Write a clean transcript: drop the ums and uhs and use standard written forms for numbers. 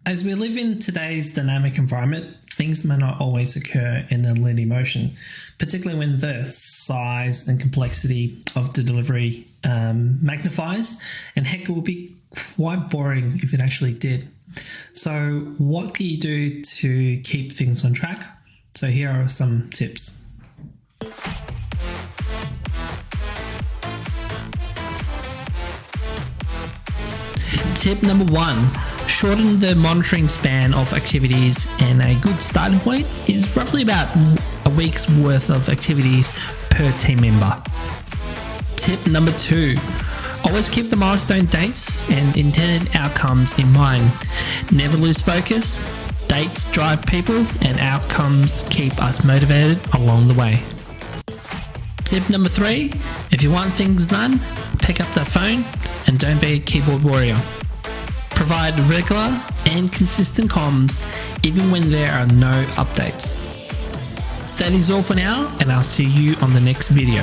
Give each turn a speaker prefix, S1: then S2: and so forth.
S1: As we live in today's dynamic environment, things may not always occur in a linear motion, particularly when the size and complexity of the delivery magnifies, and heck, it would be quite boring if it actually did. So what can you do to keep things on track? So here are some tips. Tip number 1. Shorten the monitoring span of activities, and a good starting point is roughly about a week's worth of activities per team member. Tip number 2. Always keep the milestone dates and intended outcomes in mind. Never lose focus. Dates drive people and outcomes keep us motivated along the way. Tip number 3. If you want things done, pick up the phone and don't be a keyboard warrior. Provide regular and consistent comms even when there are no updates. That is all for now, and I'll see you on the next video.